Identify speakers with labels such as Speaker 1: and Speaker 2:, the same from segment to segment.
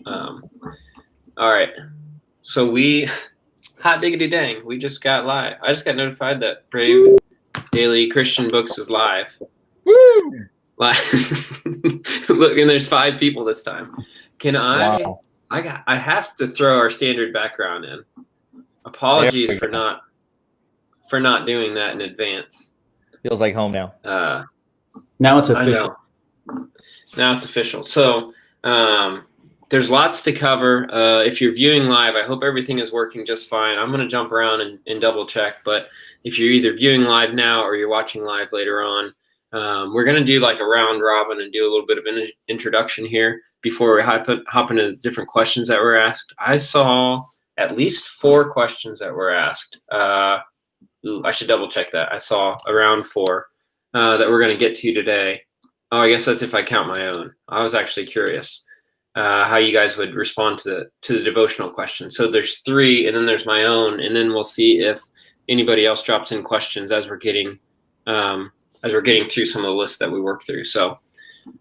Speaker 1: All right. So hot diggity dang, we just got live. I just got notified that Brave Daily Christian Books is live.
Speaker 2: Woo!
Speaker 1: Look, and there's 5 people this time. Can I?
Speaker 2: Wow.
Speaker 1: I have to throw our standard background in. Apologies for not doing that in advance.
Speaker 2: Feels like home now.
Speaker 3: Now it's official.
Speaker 1: I know. Now it's official. So there's lots to cover. If you're viewing live, I hope everything is working just fine. I'm going to jump around and double check. But if you're either viewing live now or you're watching live later on, we're going to do like a round robin and do a little bit of an introduction here before we hop into the different questions that were asked. I saw at least 4 questions that were asked. I should double check that. I saw around 4 that we're going to get to today. Oh, I guess that's if I count my own. I was actually curious how you guys would respond to the devotional question. So there's 3, and then there's my own, and then we'll see if anybody else drops in questions as we're getting through some of the lists that we work through. So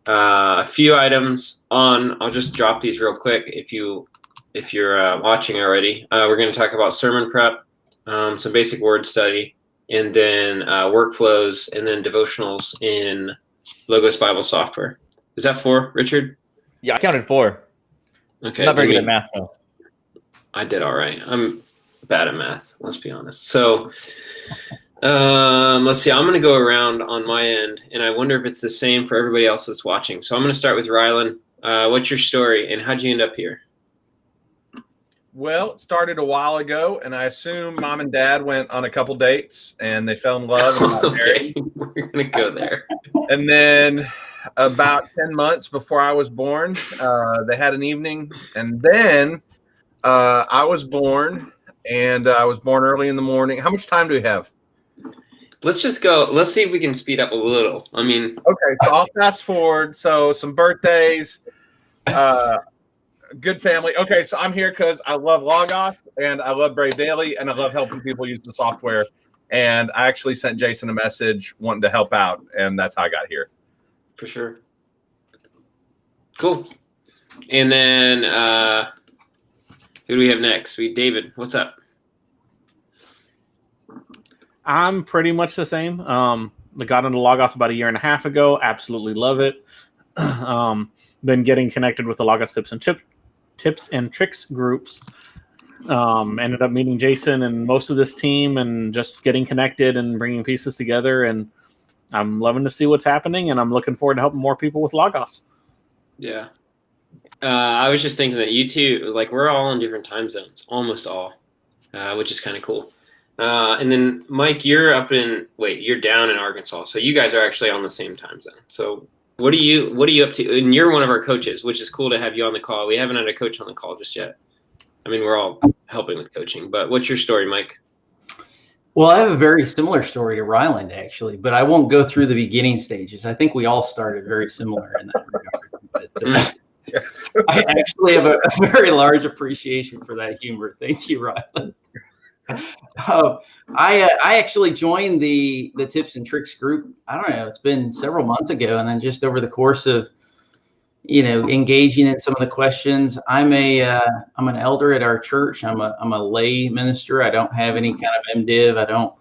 Speaker 1: a few items on. I'll just drop these real quick. If you're watching already, we're going to talk about sermon prep, some basic word study, and then workflows, and then devotionals in Logos Bible software. Is that 4, Richard?
Speaker 2: Yeah, I counted 4.
Speaker 1: Okay.
Speaker 2: I'm not very good at math, though.
Speaker 1: I did all right. I'm bad at math, let's be honest. So let's see. I'm going to go around on my end, and I wonder if it's the same for everybody else that's watching. So I'm going to start with Rylan. What's your story, and how'd you end up here?
Speaker 4: Well, it started a while ago, and I assume Mom and Dad went on a couple dates, and they fell in love and got married.
Speaker 1: Okay, we're going to go there.
Speaker 4: And then about 10 months before I was born, they had an evening, and then I was born, and I was born early in the morning. How much time do we have?
Speaker 1: Let's just go. Let's see if we can speed up a little. I mean,
Speaker 4: okay, so I'll fast forward. So some birthdays, good family. Okay, so I'm here because I love Logos, and I love Brave Daily, and I love helping people use the software. And I actually sent Jason a message wanting to help out, and that's how I got here.
Speaker 1: For sure. Cool. And then who do we have next? David, what's up?
Speaker 5: I'm pretty much the same. I got into Logos about 1.5 years ago. Absolutely love it. Been getting connected with the Logos tips and tricks groups. Ended up meeting Jason and most of this team, and just getting connected and bringing pieces together. And I'm loving to see what's happening, and I'm looking forward to helping more people with Logos.
Speaker 1: Yeah. I was just thinking that you two, like, we're all in different time zones, almost all, which is kind of cool. And then Mike, you're down in Arkansas. So you guys are actually on the same time zone. So what are you up to? And you're one of our coaches, which is cool to have you on the call. We haven't had a coach on the call just yet. I mean, we're all helping with coaching, but what's your story, Mike?
Speaker 3: Well, I have a very similar story to Ryland, actually, but I won't go through the beginning stages. I think we all started very similar in that regard. But, I actually have a very large appreciation for that humor. Thank you, Ryland. I actually joined the Tips and Tricks group. I don't know. It's been several months ago, and then just over the course of engaging in some of the questions. I'm an elder at our church. I'm a lay minister. I don't have any kind of MDiv.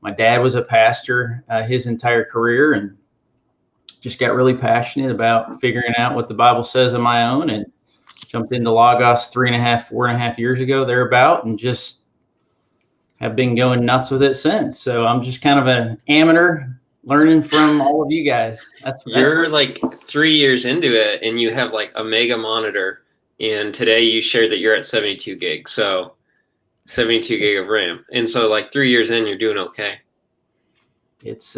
Speaker 3: My dad was a pastor his entire career, and just got really passionate about figuring out what the Bible says on my own, and jumped into Logos 4.5 years ago, thereabout, and just have been going nuts with it since. So I'm just kind of an amateur learning from all of you guys.
Speaker 1: You're like 3 years into it, and you have like a mega monitor, and today you shared that you're at 72 gigs. So 72 gig of RAM. And so like 3 years in, you're doing okay.
Speaker 3: It's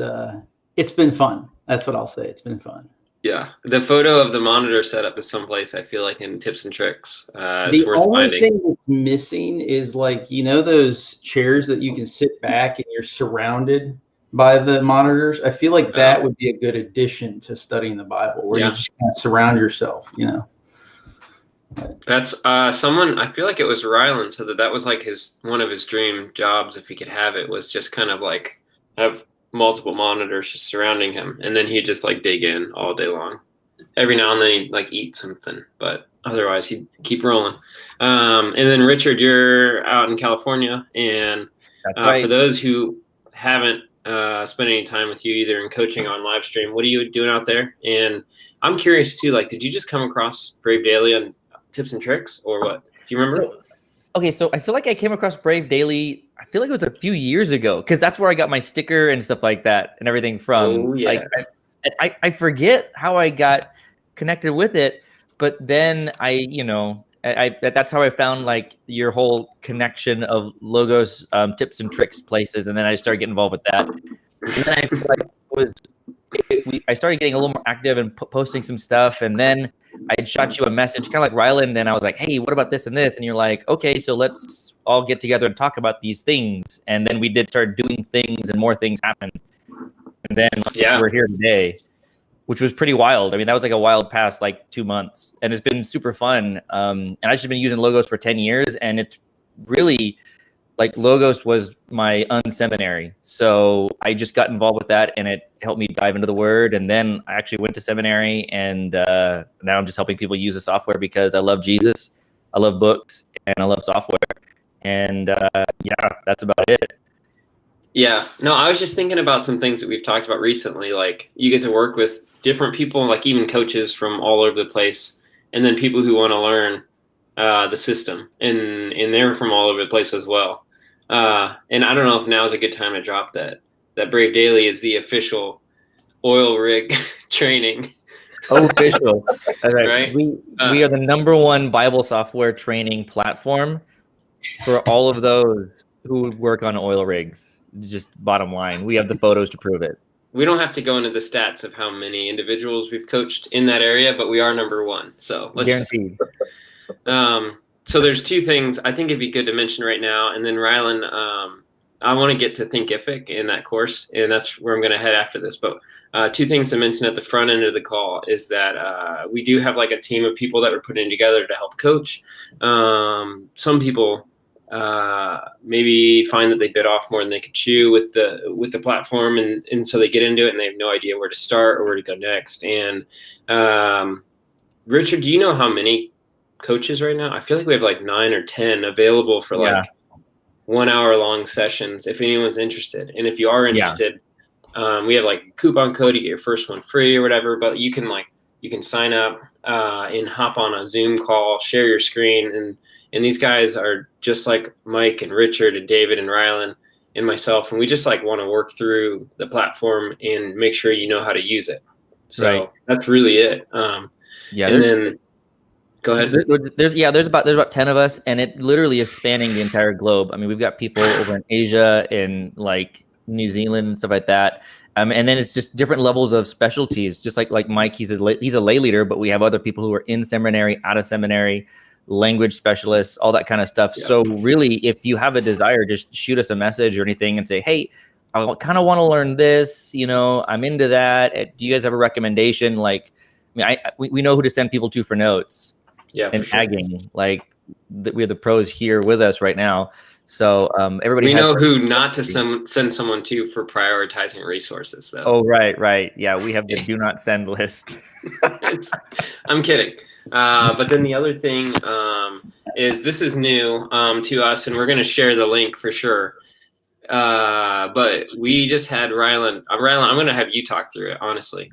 Speaker 3: been fun. That's what I'll say. It's been fun.
Speaker 1: Yeah. The photo of the monitor setup is someplace, I feel like, in Tips and Tricks. It's worth finding.
Speaker 3: The only thing that's missing is those chairs that you can sit back and you're surrounded by the monitors. I feel like that would be a good addition to studying the Bible, where you just kind of surround yourself,
Speaker 1: That's someone, I feel like it was Ryland, so that was like one of his dream jobs, if he could have it, was just kind of like have multiple monitors just surrounding him, and then he'd just like dig in all day long. every now and then he'd like eat something, but otherwise he'd keep rolling. And then Richard, you're out in California, and
Speaker 2: That's right.
Speaker 1: for those who haven't spent any time with you either in coaching on live stream, what are you doing out there? And I'm curious too, like, did you just come across Brave Daily on Tips and Tricks or what? Do you remember?
Speaker 2: Okay, so I feel like I came across Brave Daily. I feel like it was a few years ago because that's where I got my sticker and stuff like that and everything from.
Speaker 1: Oh, yeah.
Speaker 2: Like, I forget how I got connected with it, but then that's how I found like your whole connection of Logos, tips and tricks places, and then I started getting involved with that. And then I feel like I started getting a little more active and posting some stuff, and then I had shot you a message, kind of like Ryland, and I was like, hey, what about this and this? And you're like, okay, so let's all get together and talk about these things. And then we did start doing things, and more things happened. And then we're here today, which was pretty wild. I mean, that was like a wild past like 2 months, and it's been super fun. And I've just been using Logos for 10 years, and it's really like Logos was my unseminary. So I just got involved with that, and it helped me dive into the word. And then I actually went to seminary, and now I'm just helping people use the software because I love Jesus, I love books, and I love software. And that's about it.
Speaker 1: Yeah, no, I was just thinking about some things that we've talked about recently. Like, you get to work with different people, like even coaches from all over the place, and then people who want to learn the system, and they're from all over the place as well. And I don't know if now is a good time to drop that Brave Daily is the official oil rig training.
Speaker 2: Official.
Speaker 1: Right?
Speaker 2: We are the #1 Bible software training platform for all of those who work on oil rigs. Just bottom line, we have the photos to prove it.
Speaker 1: We don't have to go into the stats of how many individuals we've coached in that area, but we are #1. So let's
Speaker 2: guaranteed.
Speaker 1: So there's two things I think it'd be good to mention right now, and then Rylan, I want to get to Thinkific in that course, and that's where I'm going to head after this. But two things to mention at the front end of the call is that we do have like a team of people that we're putting together to help coach. Some people maybe find that they bit off more than they could chew with the platform, and so they get into it and they have no idea where to start or where to go next. And Richard, do you know how many coaches right now? I feel like we have like 9 or 10 available for like 1 hour long sessions if anyone's interested. And if you are interested, we have like coupon code to get your first one free or whatever, but you can sign up and hop on a Zoom call, share your screen, and these guys are just like Mike and Richard and David and Rylan and myself, and we just like want to work through the platform and make sure you know how to use it. So that's really it. And then go ahead.
Speaker 2: There's about 10 of us, and it literally is spanning the entire globe. I mean, we've got people over in Asia, in like New Zealand and stuff like that. And then it's just different levels of specialties. Just like Mike, he's a lay leader, but we have other people who are in seminary, out of seminary, language specialists, all that kind of stuff. Yeah. So really, if you have a desire, just shoot us a message or anything and say, hey, I kind of want to learn this. You know, I'm into that. Do you guys have a recommendation? Like, I mean, we know who to send people to for notes.
Speaker 1: Yeah,
Speaker 2: and tagging, like we have the pros here with us right now. So everybody,
Speaker 1: we know who not to send someone to for prioritizing resources, though.
Speaker 2: Oh, right. Yeah, we have the do not send list.
Speaker 1: I'm kidding. But then the other thing is this is new to us, and we're going to share the link for sure. But we just had Rylan. Rylan, I'm going to have you talk through it, honestly.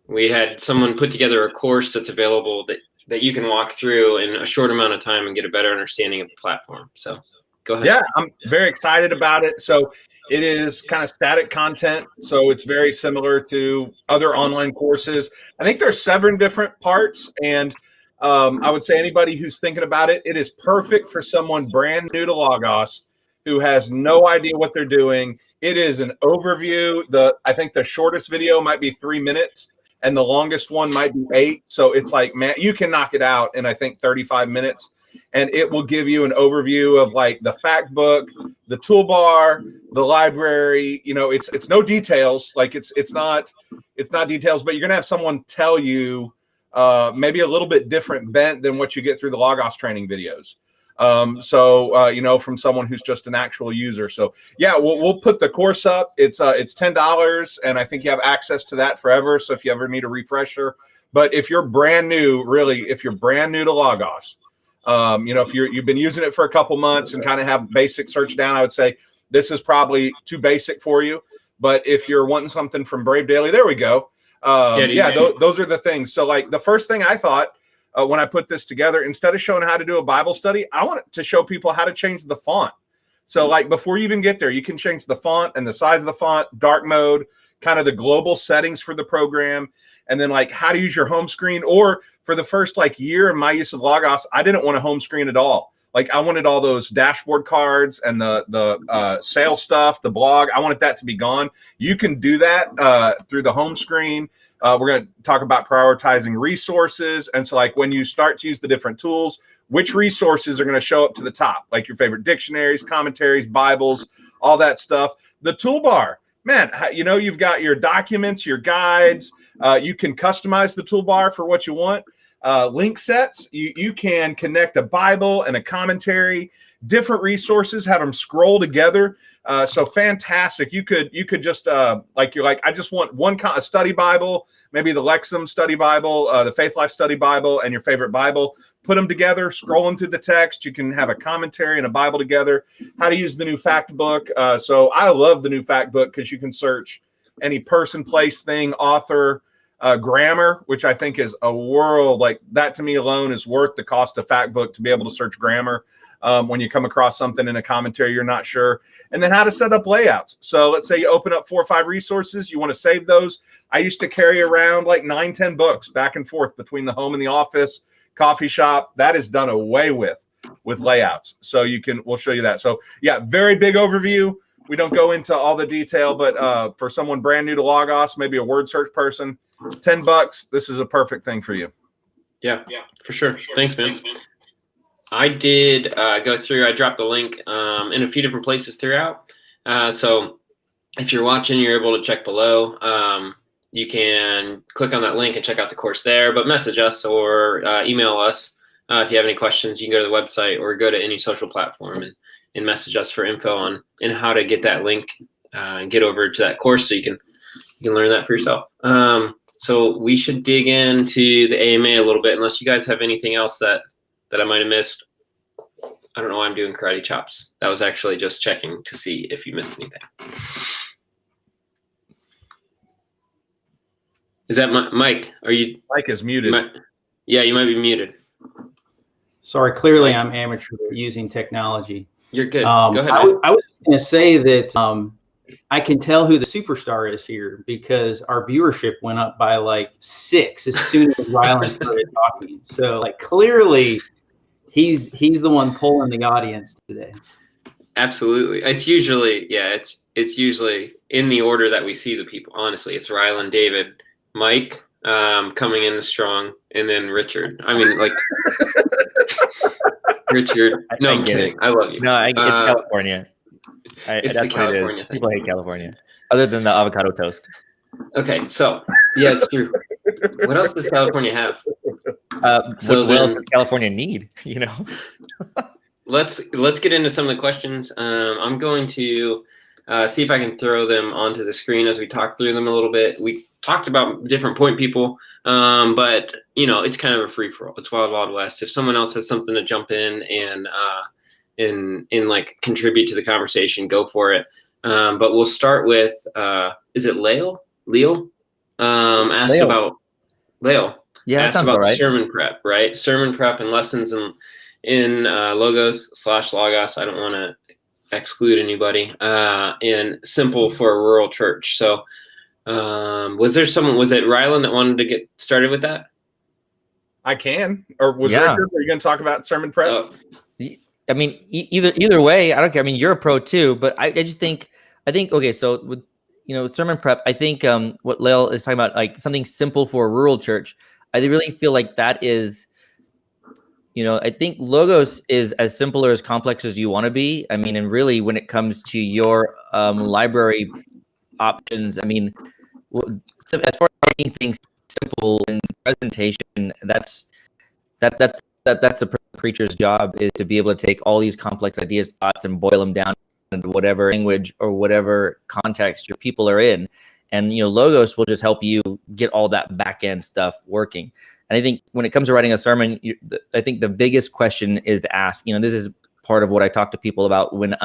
Speaker 1: We had someone put together a course that's available that you can walk through in a short amount of time and get a better understanding of the platform. So go ahead.
Speaker 4: Yeah, I'm very excited about it. So it is kind of static content. So it's very similar to other online courses. I think there's 7 different parts. And I would say anybody who's thinking about it, it is perfect for someone brand new to Logos who has no idea what they're doing. It is an overview. I think the shortest video might be 3 minutes. And the longest one might be 8. So it's like, man, you can knock it out in, I think, 35 minutes. And it will give you an overview of like the fact book, the toolbar, the library. You know, it's no details. Like it's not details, but you're going to have someone tell you maybe a little bit different bent than what you get through the Logos training videos. You know, from someone who's just an actual user. So yeah, we'll put the course up. It's $10, and I think you have access to that forever. So if you ever need a refresher, But if you're brand new, really, if you're brand new to Logos, if you've been using it for a couple months and kind of have basic search down, I would say this is probably too basic for you. But if you're wanting something from Brave Daily, there we go. Those are the things. So like the first thing I thought when I put this together, instead of showing how to do a Bible study, I want to show people how to change the font. So like before you even get there, you can change the font and the size of the font, dark mode, kind of the global settings for the program, and then like how to use your home screen. Or for the first like year in my use of Logos, I didn't want a home screen at all. Like I wanted all those dashboard cards and the sales stuff, the blog. I wanted that to be gone. You can do that through the home screen. We're going to talk about prioritizing resources. And so like when you start to use the different tools, which resources are going to show up to the top, like your favorite dictionaries, commentaries, Bibles, all that stuff. The toolbar, man, you've got your documents, your guides. You can customize the toolbar for what you want. Link sets, you can connect a Bible and a commentary, different resources, have them scroll together. So fantastic. You could just I just want a study Bible, maybe the Lexham study Bible, the Faith Life study Bible, and your favorite Bible. Put them together, scrolling through the text. You can have a commentary and a Bible together. How to use the new fact book. So I love the new fact book because you can search any person, place, thing, author, grammar, which I think is a world like that. To me alone is worth the cost of fact book to be able to search grammar when you come across something in a commentary you're not sure. And then how to set up layouts. So let's say you open up 4 or 5 resources, you want to save those. I used to carry around like 9-10 books back and forth between the home and the office, coffee shop. That is done away with layouts. So we'll show you that. So yeah, very big overview. We don't go into all the detail, but for someone brand new to Logos, maybe a word search person, $10, this is a perfect thing for you.
Speaker 1: Yeah, for sure. Thanks, man. I did go through, I dropped the link in a few different places throughout. So if you're watching, you're able to check below. You can click on that link and check out the course there, but message us or email us if you have any questions. You can go to the website or go to any social platform and message us for info on how to get that link and get over to that course so you can learn that for yourself. So we should dig into the AMA a little bit, unless you guys have anything else that I might have missed. I don't know why I'm doing karate chops. That was actually just checking to see if you missed anything. Is that Mike? Are you?
Speaker 4: Mike is muted.
Speaker 1: Yeah, you might be muted.
Speaker 3: Sorry, clearly I'm amateur at using technology.
Speaker 1: You're good. Go ahead.
Speaker 3: I was going to say that I can tell who the superstar is here because our viewership went up by like 6 as soon as Ryland started talking. So like clearly he's the one pulling the audience today.
Speaker 1: Absolutely. It's usually it's usually in the order that we see the people. Honestly, it's Ryland, David, Mike coming in strong, and then Richard. I mean, like Richard. No, I'm kidding. I love you.
Speaker 2: No, it's California.
Speaker 1: It's
Speaker 2: that's
Speaker 1: the California thing.
Speaker 2: People hate California, other than the avocado toast.
Speaker 1: Okay, so yeah, it's true. What else does California have?
Speaker 2: So what else does California need?
Speaker 1: Let's get into some of the questions. I'm going to see if I can throw them onto the screen as we talk through them a little bit. We talked about different point people, but it's kind of a free for all. It's Wild Wild West. If someone else has something to jump in and like contribute to the conversation, go for it. But we'll start with is it Leo? Asked
Speaker 2: Leo.
Speaker 1: About Leo.
Speaker 2: Yeah,
Speaker 1: asked about right. Sermon prep, right? Sermon prep and lessons in Logos/Logos. I don't want to exclude anybody. And simple for a rural church. So was it Ryland that wanted to get started with that?
Speaker 4: I can. Or was Richard, are you going to talk about sermon prep?
Speaker 2: I mean, either way, I don't care. I mean, you're a pro too, but I think okay. So with sermon prep, I think what Lale is talking about, like something simple for a rural church. I really feel like that is, I think Logos is as simple or as complex as you want to be. I mean, and really, when it comes to your library options, I mean, as far as making things simple in presentation, that's the preacher's job, is to be able to take all these complex ideas, thoughts, and boil them down into whatever language or whatever context your people are in. And Logos will just help you get all that back end stuff working. And I think when it comes to writing a sermon, I think the biggest question is to ask. This is part of what I talk to people about when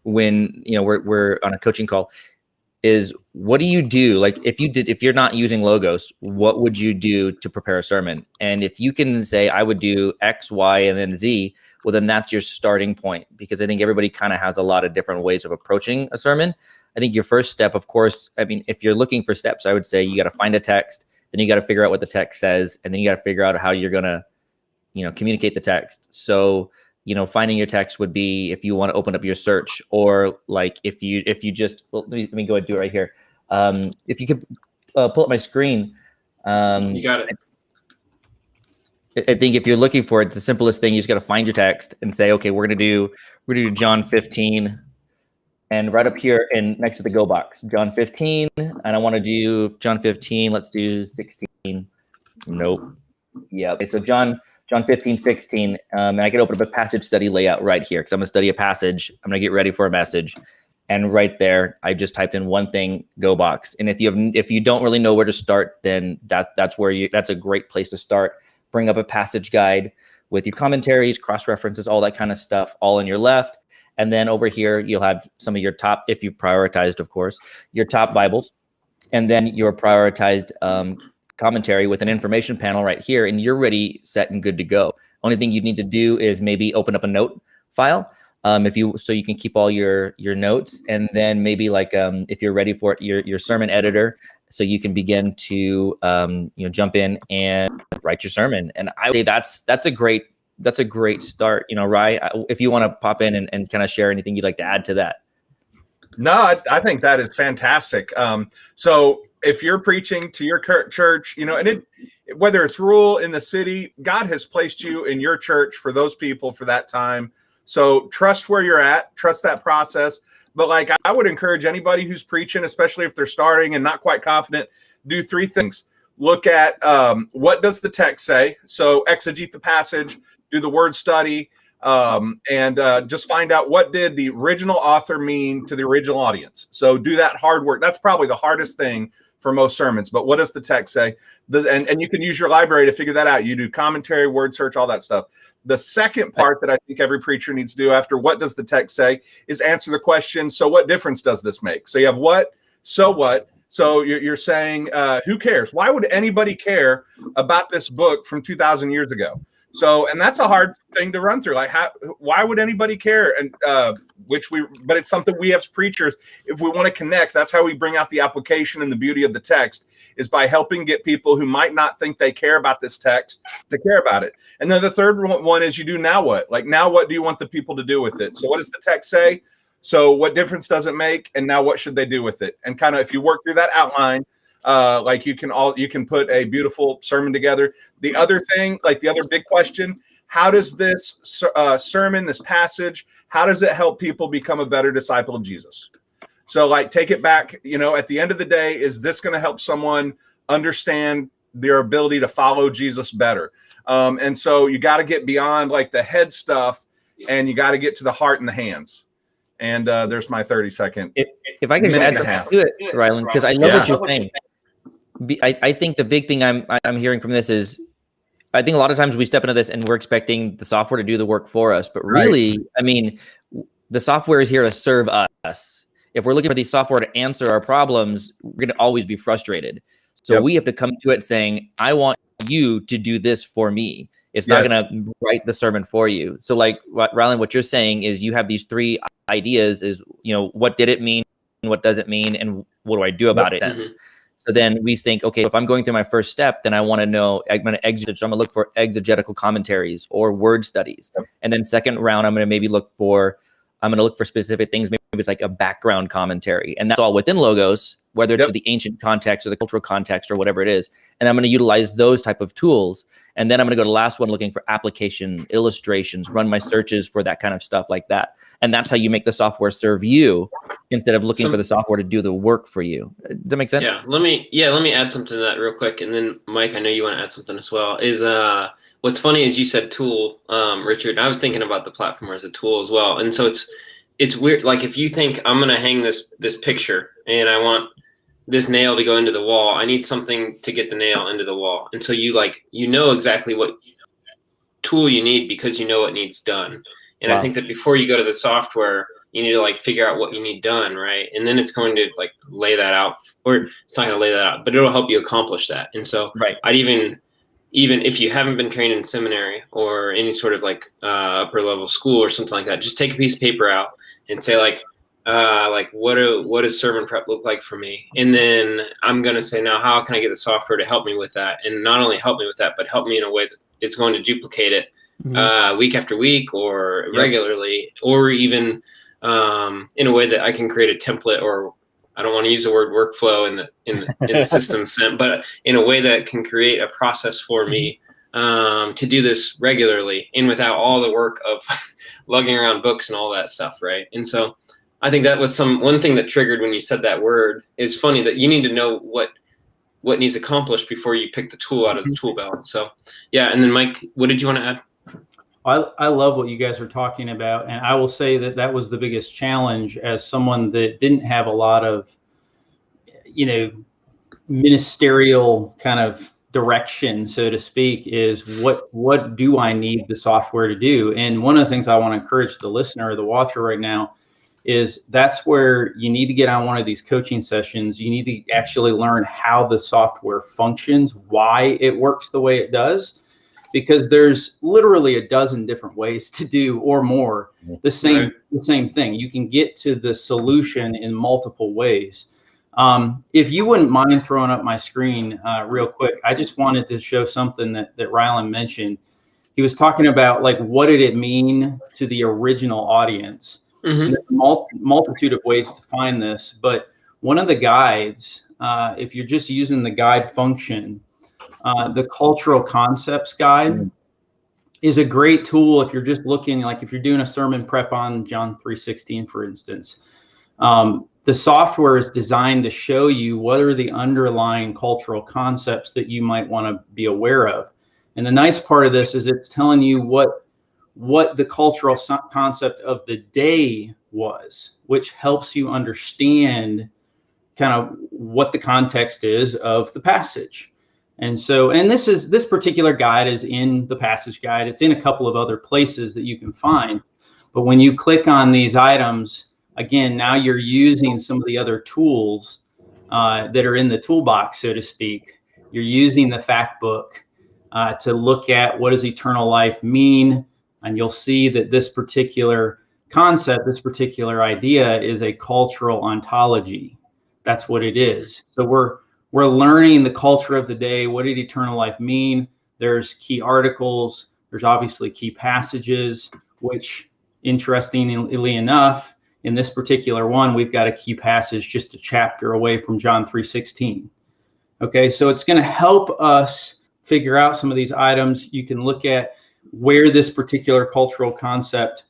Speaker 2: we're on a coaching call. Is what do you do? Like if you're not using Logos, what would you do to prepare a sermon? And if you can say, I would do X, Y, and then Z, well, then that's your starting point, because I think everybody kind of has a lot of different ways of approaching a sermon. I think your first step, of course, if you're looking for steps, I would say you got to find a text, then you got to figure out what the text says, and then you got to figure out how you're going to, communicate the text. So, finding your text would be if you want to open up your search, or like if you just, well, let me go ahead and do it right here. If you could pull up my screen.
Speaker 1: You got it.
Speaker 2: I think if you're looking for it, it's the simplest thing. You just got to find your text and say, okay, we're gonna do John 15, and right up here and next to the go box, John 15, and I want to do John 15. Let's do 16. Nope. Yeah. Okay. So John 15, 16, and I can open up a passage study layout right here because I'm gonna study a passage. I'm gonna get ready for a message, and right there, I just typed in one thing, go box. And if you don't really know where to start, then that's a great place to start. Bring up a passage guide with your commentaries, cross references, all that kind of stuff, all on your left. And then over here, you'll have some of your top, if you've prioritized, of course, your top Bibles, and then your prioritized commentary with an information panel right here, and you're ready, set, and good to go. Only thing you need to do is maybe open up a note file, so you can keep all your notes, and then maybe if you're ready for it, your sermon editor, so you can begin to jump in and write your sermon. And I would say that's a great start. Rye, if you want to pop in and kind of share anything you'd like to add to that.
Speaker 4: No, I think that is fantastic. So if you're preaching to your church, whether it's rural in the city, God has placed you in your church for those people for that time. So trust where you're at, trust that process. But I would encourage anybody who's preaching, especially if they're starting and not quite confident, do three things. Look at what does the text say? So exegete the passage, do the word study, and just find out what did the original author mean to the original audience. So do that hard work. That's probably the hardest thing for most sermons. But what does the text say? And you can use your library to figure that out. You do commentary, word search, all that stuff. The second part that I think every preacher needs to do after what does the text say is answer the question, so what difference does this make? So you have what, so what. So you're saying, who cares? Why would anybody care about this book from 2,000 years ago? So, and that's a hard thing to run through. Why would anybody care? And but it's something we as preachers, if we want to connect, that's how we bring out the application and the beauty of the text, is by helping get people who might not think they care about this text to care about it. And then the third one is you do now what? Now what do you want the people to do with it? So what does the text say? So what difference does it make? And now what should they do with it? And kind of if you work through that outline, you can put a beautiful sermon together. The other thing, the other big question, how does this sermon, this passage, how does it help people become a better disciple of Jesus? So take it back, at the end of the day, is this going to help someone understand their ability to follow Jesus better? And so you got to get beyond the head stuff, and you got to get to the heart and the hands. And there's my 30-second.
Speaker 2: If I can just add something to it, Ryland, because I love what you're saying. I think the big thing I'm hearing from this is, I think a lot of times we step into this and we're expecting the software to do the work for us, but really, the software is here to serve us. If we're looking for the software to answer our problems, we're going to always be frustrated. So we have to come to it saying, I want you to do this for me. It's not going to write the sermon for you. So Ryland, what you're saying is you have these three ideas is, what did it mean? What does it mean? And what do I do about it? Mm-hmm. So then we think, okay, if I'm going through my first step, then I want to know, I'm going to look for exegetical commentaries or word studies. And then second round, I'm going to look for specific things. Maybe it's a background commentary, and that's all within Logos, whether it's the ancient context or the cultural context or whatever it is. And I'm going to utilize those type of tools. And then I'm going to go to the last one, looking for application, illustrations, run my searches for that kind of stuff like that. And that's how you make the software serve you instead of looking for the software to do the work for you. Does that make sense?
Speaker 1: Yeah. Let me add something to that real quick. And then Mike, I know you want to add something as well. What's funny is you said tool, Richard. I was thinking about the platform as a tool as well. And so it's weird. If you think I'm going to hang this picture and I want this nail to go into the wall. I need something to get the nail into the wall. And so you know exactly what tool you need because you know what needs done. And
Speaker 2: Wow.
Speaker 1: I think that before you go to the software, you need to like figure out what you need done, right? And then it's going to like lay that out, or it's not going to lay that out, but it'll help you accomplish that. And so
Speaker 2: Right.
Speaker 1: I'd even if you haven't been trained in seminary or any sort of like upper level school or something like that, just take a piece of paper out and say like what does sermon prep look like for me? And then I'm going to say, now how can I get the software to help me with that? And not only help me with that, but help me in a way that it's going to duplicate it week after week or regularly, or even in a way that I can create a template, or I don't want to use the word workflow in the system sense, but in a way that can create a process for me to do this regularly and without all the work of lugging around books and all that stuff, right? And so I think that was one thing that triggered when you said that word. It's funny that you need to know what needs accomplished before you pick the tool out of the tool belt. So yeah, and then Mike, what did you want to add?
Speaker 3: I love what you guys are talking about. And I will say that was the biggest challenge as someone that didn't have a lot of, ministerial kind of direction, so to speak, is what do I need the software to do? And one of the things I want to encourage the listener or the watcher right now is that's where you need to get on one of these coaching sessions. You need to actually learn how the software functions, why it works the way it does. Because there's literally a dozen different ways to do or more the same thing. You can get to the solution in multiple ways. If you wouldn't mind throwing up my screen real quick, I just wanted to show something that Rylan mentioned. He was talking about like, what did it mean to the original audience? And there's a multitude of ways to find this, but one of the guides, if you're just using the guide function, the Cultural Concepts Guide is a great tool if you're just looking, like if you're doing a sermon prep on John 3:16, for instance. The software is designed to show you what are the underlying cultural concepts that you might want to be aware of. And the nice part of this is it's telling you what the cultural concept of the day was, which helps you understand kind of what the context is of the passage. And so, and this particular guide is in the Passage Guide. It's in a couple of other places that you can find. But when you click on these items, again, now you're using some of the other tools that are in the toolbox, so to speak. You're using the fact book to look at what does eternal life mean. And you'll see that this particular concept, this particular idea is a cultural ontology. That's what it is. So we're learning the culture of the day. What did eternal life mean? There's key articles. There's obviously key passages, which interestingly enough, in this particular one, we've got a key passage just a chapter away from John 3:16. Okay, so it's going to help us figure out some of these items. You can look at where this particular cultural concept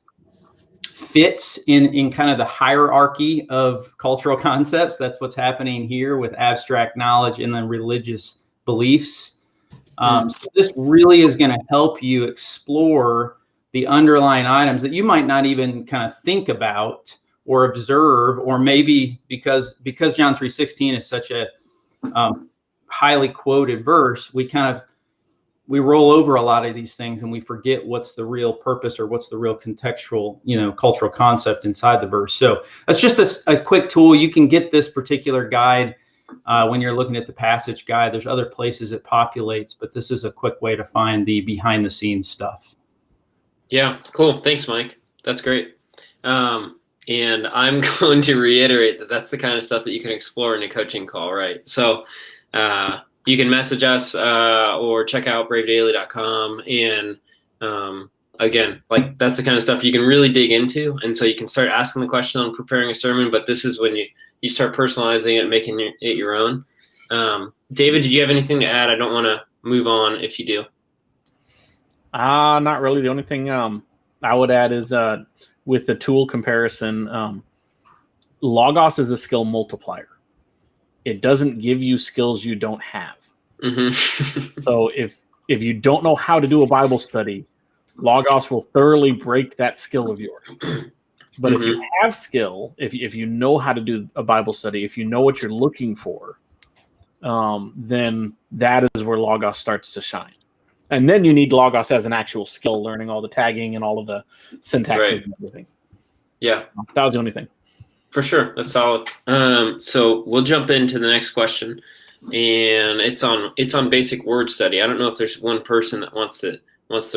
Speaker 3: fits in kind of the hierarchy of cultural concepts. That's what's happening here with abstract knowledge and then religious beliefs. So this really is going to help you explore the underlying items that you might not even kind of think about or observe, or maybe because John 3:16 is such a highly quoted verse, we roll over a lot of these things and we forget what's the real purpose or what's the real contextual, cultural concept inside the verse. So that's just a quick tool. You can get this particular guide when you're looking at the Passage Guide. There's other places it populates, but this is a quick way to find the behind the scenes stuff.
Speaker 1: Yeah, cool. Thanks, Mike. That's great. And I'm going to reiterate that that's the kind of stuff that you can explore in a coaching call, right? So you can message us or check out bravedaily.com. And again, like that's the kind of stuff you can really dig into. And so you can start asking the question on preparing a sermon, but this is when you start personalizing it, making it your own. David, did you have anything to add? I don't want to move on if you do.
Speaker 5: Not really. The only thing I would add is with the tool comparison, Logos is a skill multiplier. It doesn't give you skills you don't have.
Speaker 1: Mm-hmm.
Speaker 5: So if you don't know how to do a Bible study, Logos will thoroughly break that skill of yours. But if you have skill, if you know how to do a Bible study, if you know what you're looking for, then that is where Logos starts to shine. And then you need Logos as an actual skill, learning all the tagging and all of the syntax and everything.
Speaker 1: Yeah.
Speaker 5: That was the only thing.
Speaker 1: For sure. That's solid. So we'll jump into the next question. And it's on basic word study. I don't know if there's one person that wants to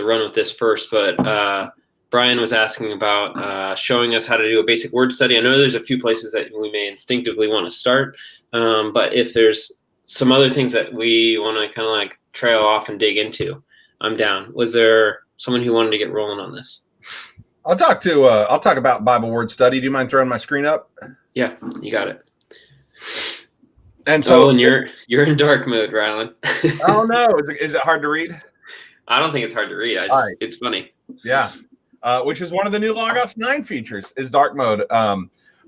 Speaker 1: run with this first, but Brian was asking about showing us how to do a basic word study. I know there's a few places that we may instinctively want to start, but if there's some other things that we want to kind of like trail off and dig into, I'm down. Was there someone who wanted to get rolling on this?
Speaker 4: I'll talk about Bible word study. Do you mind throwing my screen up?
Speaker 1: Yeah, you got it.
Speaker 4: And so,
Speaker 1: and you're in dark mode, Rylan.
Speaker 4: Oh no, is it hard to read?
Speaker 1: I don't think it's hard to read. It's funny.
Speaker 4: Yeah, which is one of the new Logos 9 features is dark mode.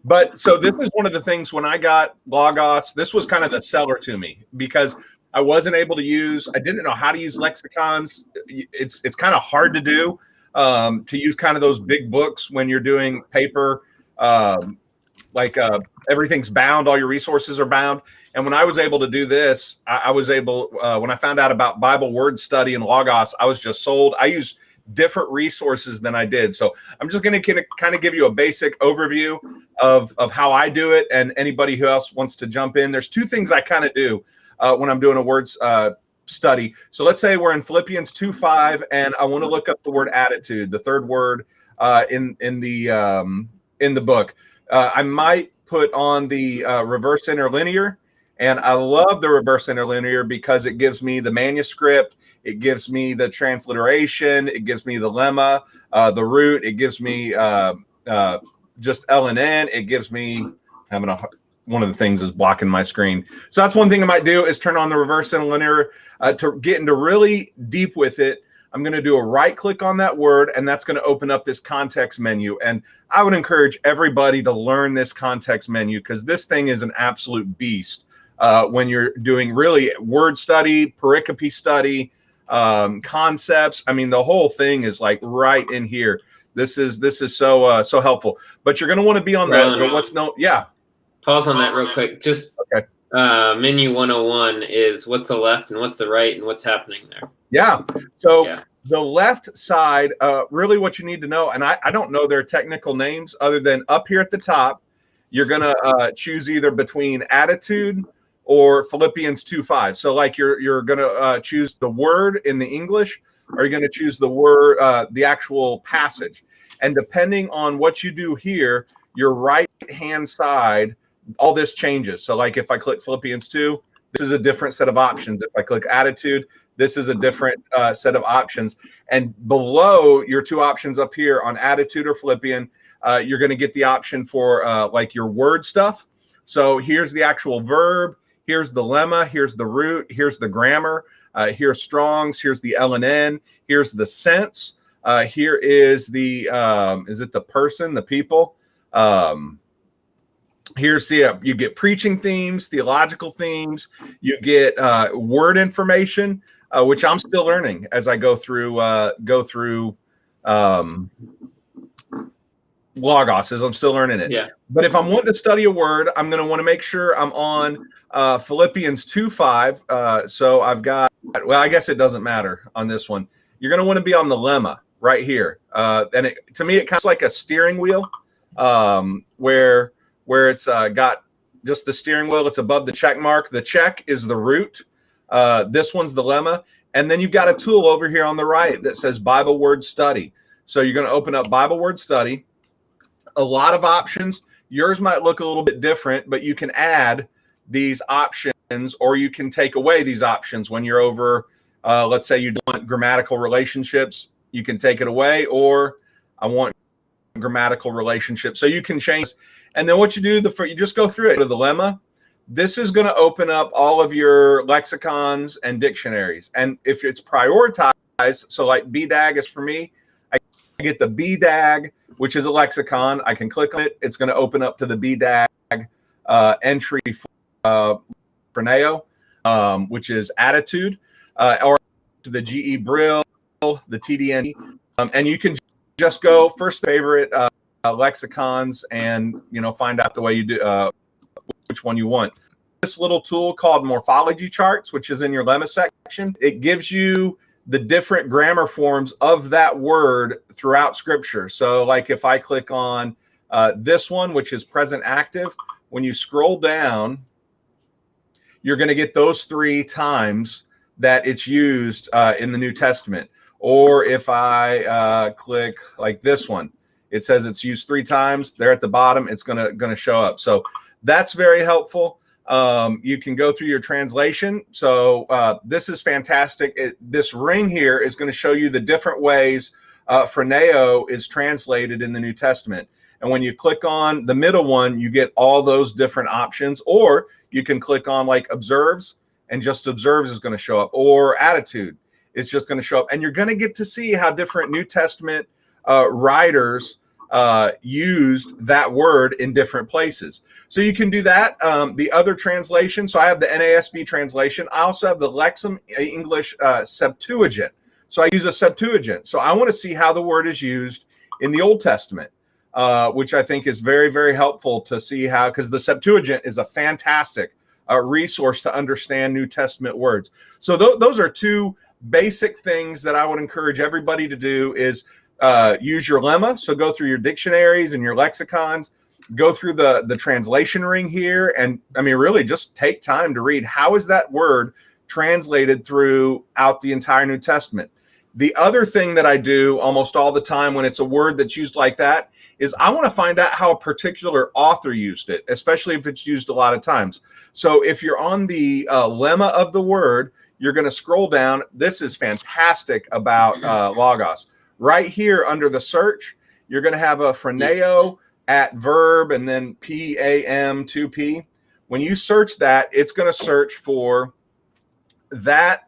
Speaker 4: But so this is one of the things when I got Logos, this was kind of the seller to me because I wasn't able to I didn't know how to use lexicons. It's kind of hard to do, to use kind of those big books when you're doing paper, everything's bound, all your resources are bound. And when I was able to do this, I was able, when I found out about Bible word study and Logos, I was just sold. I use different resources than I did. So I'm just going to kind of give you a basic overview of how I do it. And anybody who else wants to jump in, there's two things I kind of do when I'm doing a words study. So let's say we're in Philippians 2:5, and I want to look up the word attitude, the third word in the book. I might put on the reverse interlinear, and I love the reverse interlinear because it gives me the manuscript, it gives me the transliteration, it gives me the lemma, the root, it gives me just L and N, it gives me one of the things is blocking my screen. So that's one thing I might do is turn on the reverse interlinear to get into really deep with it. I'm going to do a right click on that word, and that's going to open up this context menu. And I would encourage everybody to learn this context menu because this thing is an absolute beast when you're doing really word study, pericope study, concepts. I mean, the whole thing is like right in here. This is so helpful. But you're going to want to be on the what's known. Yeah.
Speaker 1: Pause on that real quick. Just
Speaker 4: okay.
Speaker 1: Menu 101 is what's the left and what's the right and what's happening there.
Speaker 4: Yeah. So the left side, really what you need to know, and I don't know their technical names other than up here at the top, you're going to choose either between attitude or Philippians 2:5. So like you're going to choose the word in the English, or you're going to choose the word, the actual passage. And depending on what you do here, your right-hand side, all this changes. So like if I click Philippians 2, this is a different set of options. If I click attitude, this is a different set of options. And below your two options up here on attitude or Philippian, you're going to get the option for like your word stuff. So here's the actual verb. Here's the lemma. Here's the root. Here's the grammar. Here's Strong's. Here's the L and N. Here's the sense. Here is the, is it the person, the people? Here's you get preaching themes, theological themes. You get word information, which I'm still learning as I go through Logos, as I'm still learning it.
Speaker 1: Yeah.
Speaker 4: But if I'm wanting to study a word, I'm going to want to make sure I'm on Philippians 2:5. So I've got, well, I guess it doesn't matter on this one. You're going to want to be on the lemma right here. And to me, it kind of like a steering wheel where it's got just the steering wheel. It's above the check mark. The check is the root. This one's the lemma. And then you've got a tool over here on the right that says Bible Word Study. So you're going to open up Bible Word Study. A lot of options. Yours might look a little bit different, but you can add these options or you can take away these options when you're over, let's say you want grammatical relationships. You can take it away, or I want grammatical relationships. So you can change. And then what you do, you just go through it to the lemma. This is going to open up all of your lexicons and dictionaries. And if it's prioritized, so like BDAG is for me, I get the BDAG, which is a lexicon. I can click on it. It's going to open up to the BDAG entry for Proneo, which is attitude, or to the GE Brill, the TDN. And you can just go first favorite lexicons and find out the way you do which one you want. This little tool called Morphology Charts, which is in your lemma section, it gives you the different grammar forms of that word throughout Scripture. So like if I click on this one, which is present active, when you scroll down, you're going to get those 3 times that it's used in the New Testament. Or if I click like this one, it says it's used 3 times. There at the bottom, it's going to show up. So that's very helpful. You can go through your translation. So this is fantastic. This ring here is going to show you the different ways phroneo is translated in the New Testament. And when you click on the middle one, you get all those different options. Or you can click on like observes, and just observes is going to show up. Or attitude, it's just going to show up. And you're going to get to see how different New Testament writers used that word in different places. So you can do that. The other translation, so I have the NASB translation. I also have the Lexham English Septuagint. So I use a Septuagint. So I want to see how the word is used in the Old Testament, which I think is very, very helpful to see how, because the Septuagint is a fantastic resource to understand New Testament words. So those are 2 basic things that I would encourage everybody to do is use your lemma. So go through your dictionaries and your lexicons, go through the translation ring here. And I mean, really just take time to read how is that word translated throughout the entire New Testament. The other thing that I do almost all the time when it's a word that's used like that is I want to find out how a particular author used it, especially if it's used a lot of times. So if you're on the lemma of the word, you're going to scroll down. This is fantastic about Logos. Right here under the search, you're going to have a phroneo at verb and then PAM 2P. When you search that, it's going to search for that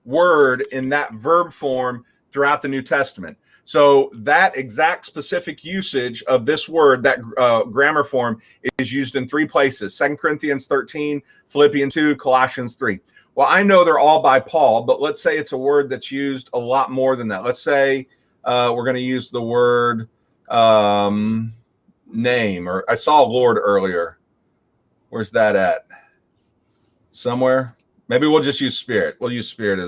Speaker 4: word in that verb form throughout the New Testament. So that exact specific usage of this word, that grammar form, is used in 3 places: 2 Corinthians 13, Philippians 2, Colossians 3. Well, I know they're all by Paul, but let's say it's a word that's used a lot more than that. Let's say we're going to use the word name, or I saw Lord earlier. Where's that at? Somewhere? Maybe we'll just use Spirit. We'll use Spirit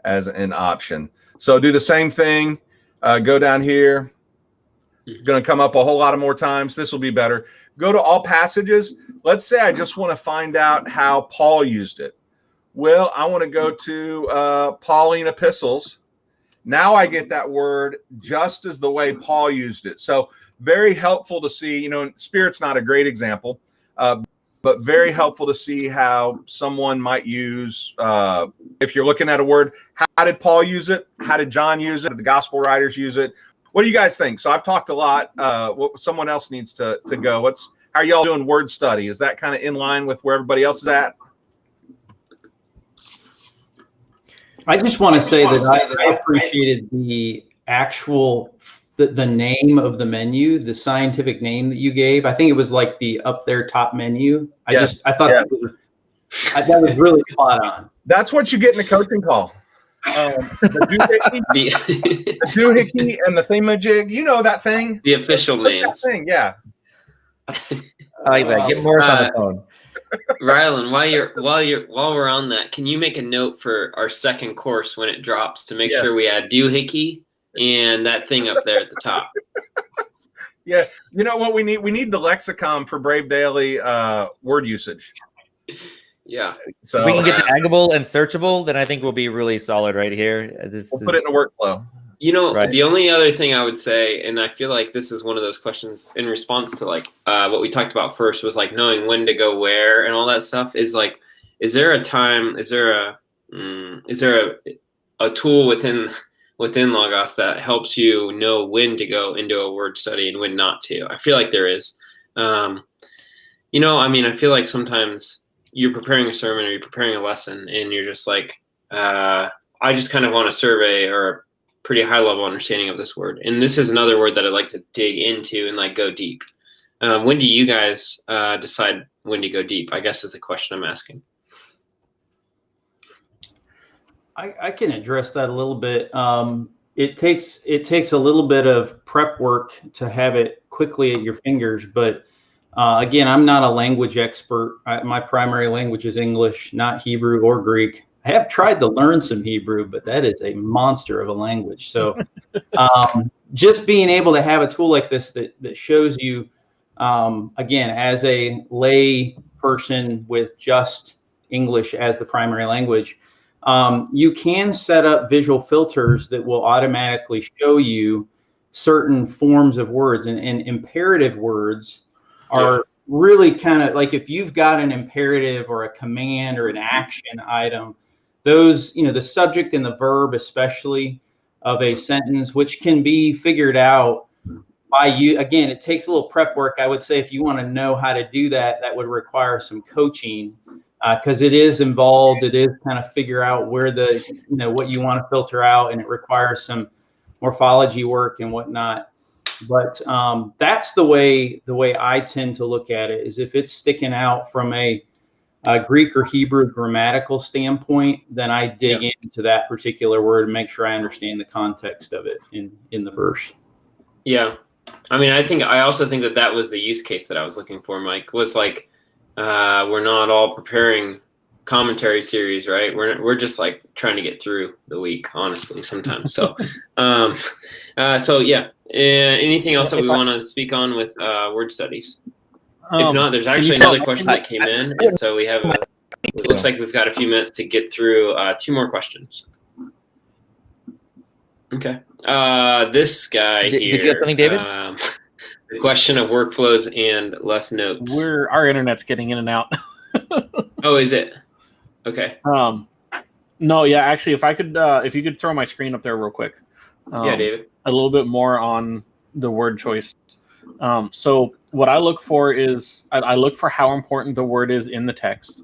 Speaker 4: as an option. So do the same thing. Go down here. Going to come up a whole lot of more times. This will be better. Go to all passages. Let's say I just want to find out how Paul used it. Well, I want to go to Pauline epistles. Now I get that word just as the way Paul used it. So very helpful to see, Spirit's not a great example, but very helpful to see how someone might use, if you're looking at a word, how did Paul use it? How did John use it? Did the gospel writers use it? What do you guys think? So I've talked a lot. What someone else needs to go. How are y'all doing word study? Is that kind of in line with where everybody else is at?
Speaker 3: I just want to say that I appreciated the actual the name of the menu, the scientific name that you gave. I think it was like the up there top menu. I thought that was really spot on.
Speaker 4: That's what you get in a coaching call. The doohickey and the thamajig, that thing.
Speaker 1: The official names.
Speaker 4: That thing, yeah.
Speaker 2: I like that. Get Morris on the phone.
Speaker 1: Rylan, while we're on that, can you make a note for our second course when it drops to make sure we add doohickey and that thing up there at the top?
Speaker 4: Yeah, you know what we need? We need the lexicon for Brave Daily word usage.
Speaker 1: Yeah.
Speaker 2: So if we can get the taggable and searchable, then I think we'll be really solid right here.
Speaker 4: We'll put it in a workflow.
Speaker 1: The only other thing I would say, and I feel like this is one of those questions in response to what we talked about first was like knowing when to go where and all that stuff, is like, is there a tool within Logos that helps you know when to go into a word study and when not to? I feel like there is. I feel like sometimes you're preparing a sermon or you're preparing a lesson and you're just like, I just kind of want a survey or a pretty high level understanding of this word. And this is another word that I'd like to dig into and go deep. When do you guys decide when to go deep? I guess is the question I'm asking.
Speaker 3: I can address that a little bit. it takes a little bit of prep work to have it quickly at your fingers. But again, I'm not a language expert. My primary language is English, not Hebrew or Greek. I have tried to learn some Hebrew, but that is a monster of a language. So just being able to have a tool like this that shows you, again, as a lay person with just English as the primary language, you can set up visual filters that will automatically show you certain forms of words, and imperative words are really kind of like, if you've got an imperative or a command or an action item, those, the subject and the verb, especially of a sentence, which can be figured out by you. Again, it takes a little prep work. I would say if you want to know how to do that, that would require some coaching, because it is involved. It is kind of figure out where what you want to filter out, and it requires some morphology work and whatnot. But that's the way I tend to look at it, is if it's sticking out from a Greek or Hebrew grammatical standpoint, then I dig into that particular word and make sure I understand the context of it in the verse.
Speaker 1: Yeah. I mean, I also think that was the use case that I was looking for, Mike, was like, we're not all preparing commentary series, right? We're just like trying to get through the week, honestly, sometimes. So, so yeah. Anything else that we want to speak on with word studies? If not, there's actually another question that came in, and so we have. It looks like we've got a few minutes to get through 2 more questions. Okay. This guy here.
Speaker 2: Did you have something, David?
Speaker 1: The question of workflows and less notes.
Speaker 5: Our internet's getting in and out.
Speaker 1: Oh, is it? Okay.
Speaker 5: No, yeah. Actually, if you could throw my screen up there real quick.
Speaker 1: Yeah, David.
Speaker 5: A little bit more on the word choice. So what I look for is I look for how important the word is in the text.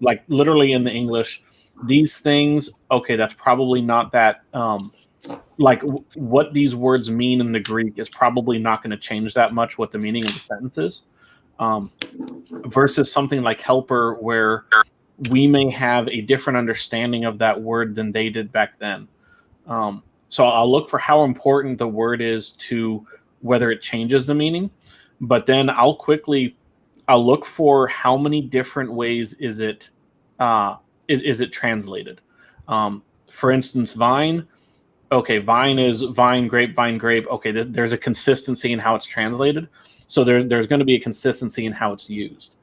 Speaker 5: Like literally in the English, these things. Okay, that's probably not that. Like what these words mean in the Greek is probably not going to change that much what the meaning of the sentence is. Versus something like helper, where we may have a different understanding of that word than they did back then. So I'll look for how important the word is to whether it changes the meaning, but then I'll look for how many different ways is it translated. For instance, vine. Okay, vine is vine, grape, vine, grape. Okay, there's a consistency in how it's translated. So there's going to be a consistency in how it's used.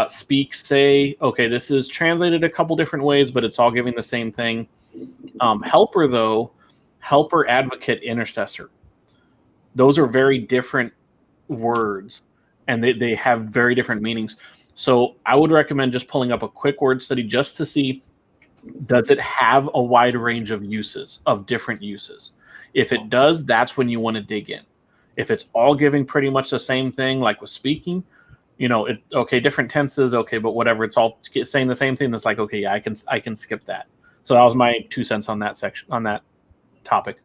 Speaker 5: Speak, say. Okay, this is translated a couple different ways, but it's all giving the same thing. Helper, though, helper, advocate, intercessor. Those are very different words, and they have very different meanings. So I would recommend just pulling up a quick word study just to see, does it have a wide range of uses, of different uses? If it does, that's when you want to dig in. If it's all giving pretty much the same thing, like with speaking, different tenses, okay, but whatever, it's all saying the same thing. It's like, okay, yeah, I can skip that. So that was my 2 cents on that section, on that topic.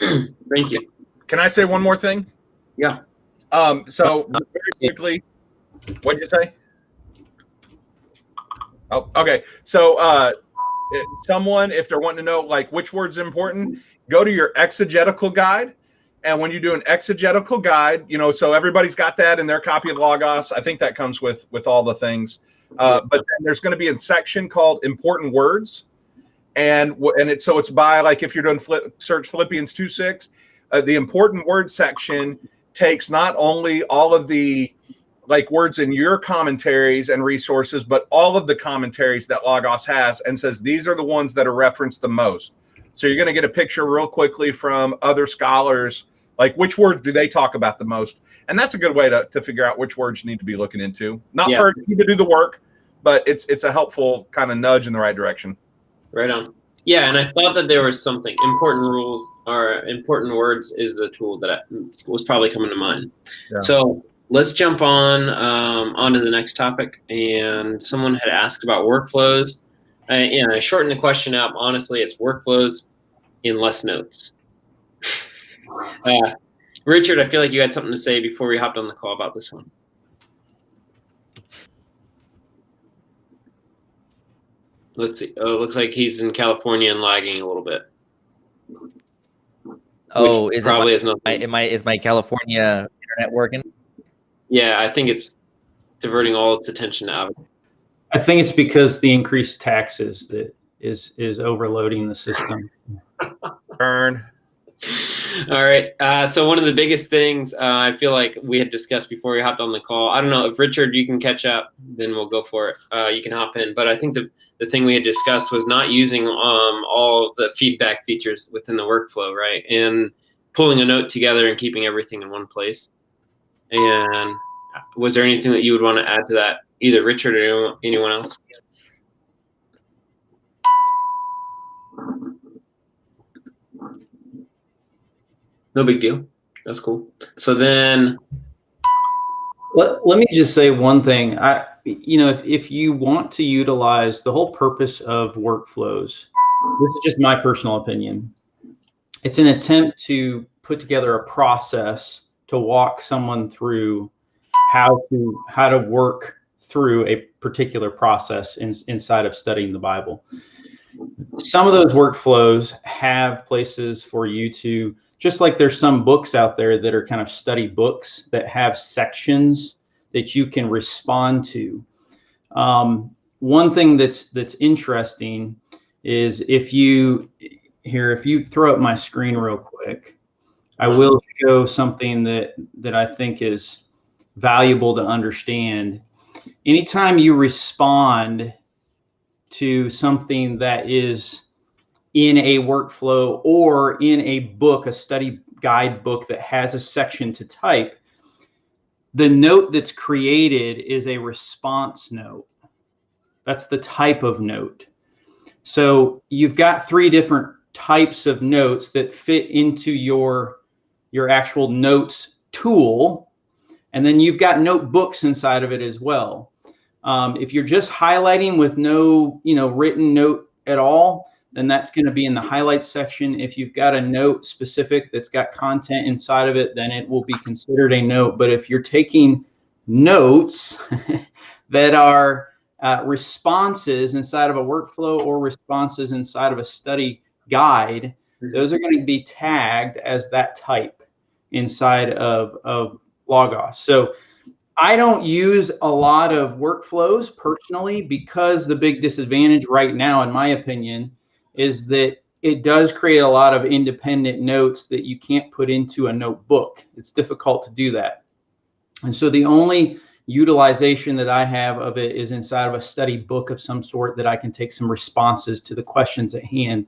Speaker 1: Thank you.
Speaker 4: Can I say one more thing?
Speaker 1: Yeah.
Speaker 4: So very quickly, what'd you say? Oh, okay. So someone, if they're wanting to know like which word's important, go to your exegetical guide. And when you do an exegetical guide, so everybody's got that in their copy of Logos. I think that comes with all the things. But then there's going to be a section called important words. And it's by, like, if you're doing search Philippians 2:6, the important word section takes not only all of the like words in your commentaries and resources, but all of the commentaries that Logos has, and says these are the ones that are referenced the most. So you're going to get a picture real quickly from other scholars, like which words do they talk about the most. And that's a good way to figure out which words you need to be looking into. Not for you to do the work, but it's a helpful kind of nudge in the right direction.
Speaker 1: Right on. Yeah, and I thought that there was something. Important rules or important words is the tool that was probably coming to mind. Yeah. So let's jump onto the next topic. And someone had asked about workflows. I shortened the question up. Honestly, it's workflows in less notes. Richard, I feel like you had something to say before we hopped on the call about this one. Let's see. Oh, it looks like he's in California and lagging a little bit.
Speaker 2: Oh,
Speaker 1: Which
Speaker 2: is
Speaker 1: probably
Speaker 2: it
Speaker 1: has nothing.
Speaker 2: is my California internet working?
Speaker 1: Yeah, I think it's diverting all its attention out.
Speaker 3: I think it's because the increased taxes that is overloading the system.
Speaker 4: Burn.
Speaker 1: All right. So one of the biggest things I feel like we had discussed before we hopped on the call. I don't know if Richard, you can catch up, then we'll go for it. You can hop in. But I think the thing we had discussed was not using all of the feedback features within the workflow, right? And pulling a note together and keeping everything in one place. And was there anything that you would want to add to that, either Richard or anyone else? No big deal. That's cool. So then,
Speaker 3: Let me just say one thing. If you want to utilize the whole purpose of workflows, this is just my personal opinion. It's an attempt to put together a process to walk someone through how to work through a particular process inside of studying the Bible. Some of those workflows have places for you to, just like there's some books out there that are kind of study books that have sections that you can respond to. One thing that's interesting is if you throw up my screen real quick, I will show something that I think is valuable to understand. Anytime you respond to something that is in a workflow or in a book, a study guide book that has a section to type, the note that's created is a response note. That's the type of note. So you've got 3 different types of notes that fit into your actual notes tool. And then you've got notebooks inside of it as well. If you're just highlighting with no, written note at all, then that's going to be in the highlights section. If you've got a note specific that's got content inside of it, then it will be considered a note. But if you're taking notes that are responses inside of a workflow or responses inside of a study guide, those are going to be tagged as that type inside of Logos. So I don't use a lot of workflows personally, because the big disadvantage right now, in my opinion, is that it does create a lot of independent notes that you can't put into a notebook. It's difficult to do that. And so the only utilization that I have of it is inside of a study book of some sort that I can take some responses to the questions at hand.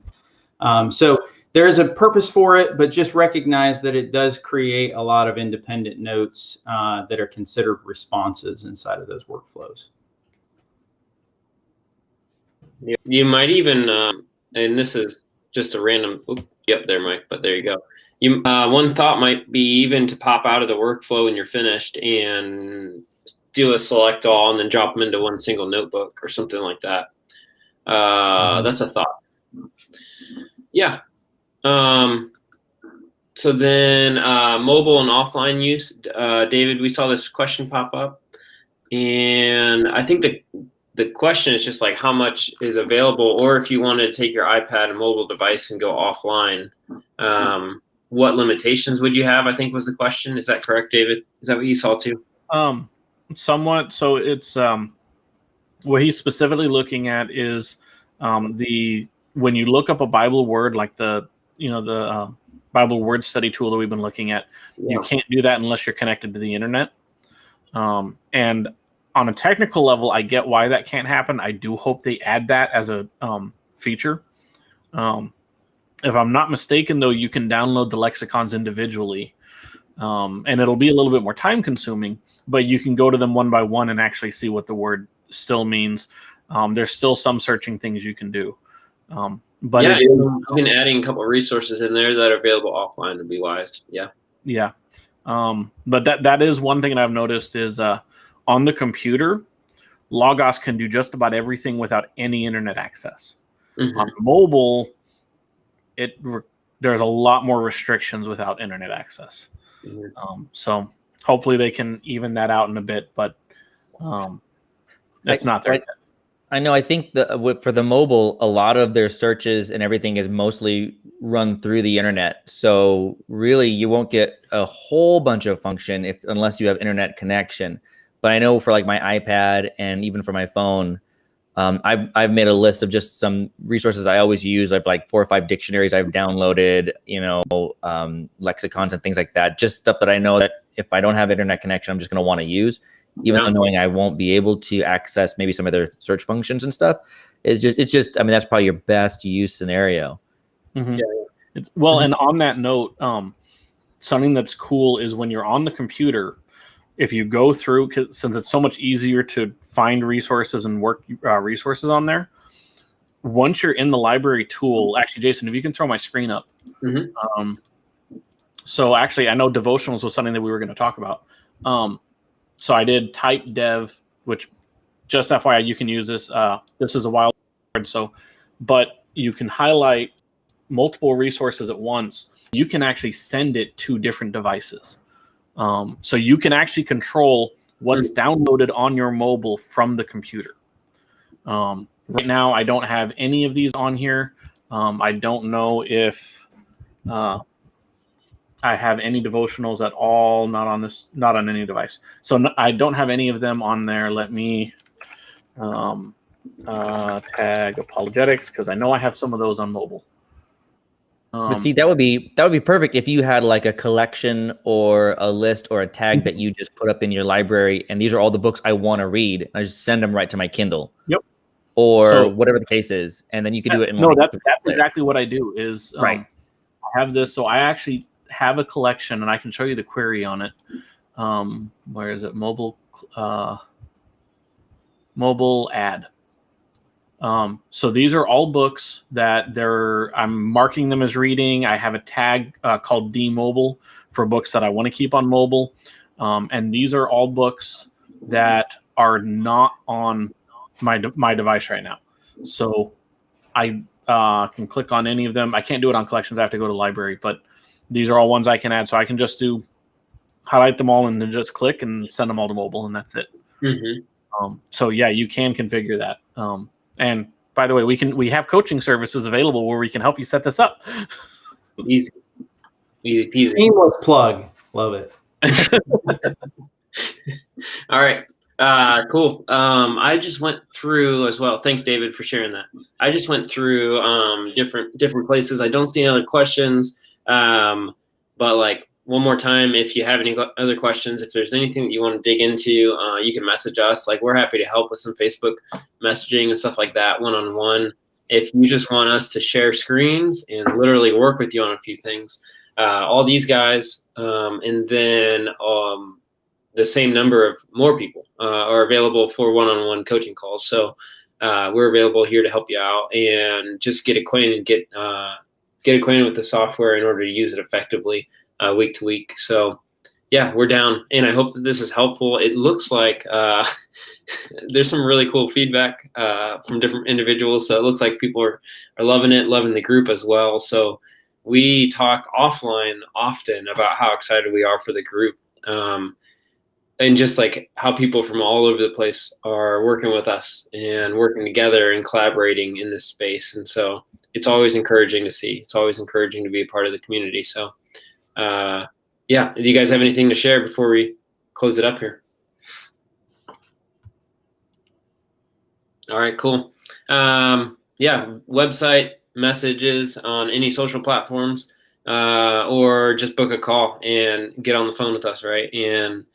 Speaker 3: So there's a purpose for it, but just recognize that it does create a lot of independent notes that are considered responses inside of those workflows.
Speaker 1: you might even, and this is just a random, yep, there, Mike, but there you go. One thought might be even to pop out of the workflow when you're finished and do a select all and then drop them into one single notebook or something like that. That's a thought. Yeah. So then mobile and offline use. David, we saw this question pop up. And I think the question is just like how much is available, or if you wanted to take your iPad and mobile device and go offline, what limitations would you have, I think was the question. Is that correct, David? Is that what you saw too?
Speaker 5: Somewhat. So it's what he's specifically looking at is when you look up a Bible word, like the Bible word study tool that we've been looking at, you can't do that unless you're connected to the internet. And on a technical level, I get why that can't happen. I do hope they add that as a feature. If I'm not mistaken, though, you can download the lexicons individually, and it'll be a little bit more time consuming, but you can go to them one by one and actually see what the word still means. There's still some searching things you can do. But
Speaker 1: yeah, I've been adding a couple of resources in there that are available offline to be wise. Yeah.
Speaker 5: Yeah. But that is one thing that I've noticed is on the computer, Logos can do just about everything without any internet access. Mm-hmm. On mobile, there's a lot more restrictions without internet access. Mm-hmm. So hopefully they can even that out in a bit, but it's not there yet.
Speaker 2: I know. I think for the mobile, a lot of their searches and everything is mostly run through the internet. So really, you won't get a whole bunch of function unless you have internet connection. But I know for like my iPad and even for my phone, I've made a list of just some resources I always use. I've like 4 or 5 dictionaries I've downloaded, lexicons and things like that. Just stuff that I know that if I don't have internet connection, I'm just going to want to use, even though knowing I won't be able to access maybe some of their search functions and stuff. It's just. I mean, that's probably your best use scenario.
Speaker 5: Mm-hmm. Well, and on that note, something that's cool is when you're on the computer, if you go through, since it's so much easier to find resources and work resources on there, once you're in the library tool, actually, Jason, if you can throw my screen up. Mm-hmm. So actually, I know devotionals was something that we were going to talk about. So I did type dev, which just FYI, you can use this. This is a wild card. But you can highlight multiple resources at once. You can actually send it to different devices. So you can actually control what's downloaded on your mobile from the computer. Right now, I don't have any of these on here. I don't know if I have any devotionals at all, not on any device. So I don't have any of them on there. Let me tag apologetics, because I know I have some of those on mobile.
Speaker 2: But see, that would be perfect if you had like a collection or a list or a tag that you just put up in your library, and these are all the books I want to read. I just send them right to my Kindle.
Speaker 5: Yep.
Speaker 2: Or whatever the case is, and then you can do it in.
Speaker 5: No, that's exactly what I do. Is
Speaker 2: right.
Speaker 5: I have this, so I actually have a collection, and I can show you the query on it. Where is it? Mobile ad. So these are all books that I'm marking them as reading. I have a tag called D-Mobile for books that I want to keep on mobile. And these are all books that are not on my device right now. So I can click on any of them. I can't do it on collections. I have to go to library, but these are all ones I can add. So I can just highlight them all and then just click and send them all to mobile, and that's it. Mm-hmm. So yeah, you can configure that. And by the way, we have coaching services available where we can help you set this up.
Speaker 1: Easy peasy.
Speaker 3: Seamless plug. Love it.
Speaker 1: All right. Cool. I just went through as well. Thanks, David, for sharing that. I just went through different places. I don't see any other questions. But like one more time, if you have any other questions, if there's anything that you want to dig into, you can message us. Like, we're happy to help with some Facebook messaging and stuff like that, one-on-one. If you just want us to share screens and literally work with you on a few things, all these guys, and then the same number of more people are available for one-on-one coaching calls. So we're available here to help you out and just get acquainted with the software in order to use it effectively week to week. So yeah, we're down, and I hope that this is helpful. It looks like there's some really cool feedback from different individuals. So it looks like people are loving it, loving the group as well. So we talk offline often about how excited we are for the group. And just like how people from all over the place are working with us and working together and collaborating in this space. And so it's always encouraging to see. It's always encouraging to be a part of the community. So yeah, do you guys have anything to share before we close it up here? All right, cool. Yeah, website, messages on any social platforms, or just book a call and get on the phone with us, right? And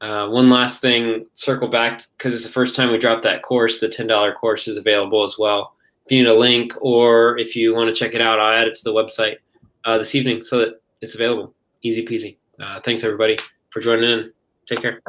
Speaker 1: one last thing, circle back, because it's the first time we dropped that course. The $10 course is available as well. If you need a link, or if you want to check it out, I'll add it to the website this evening so that it's available. Easy peasy. Thanks, everybody, for joining in. Take care.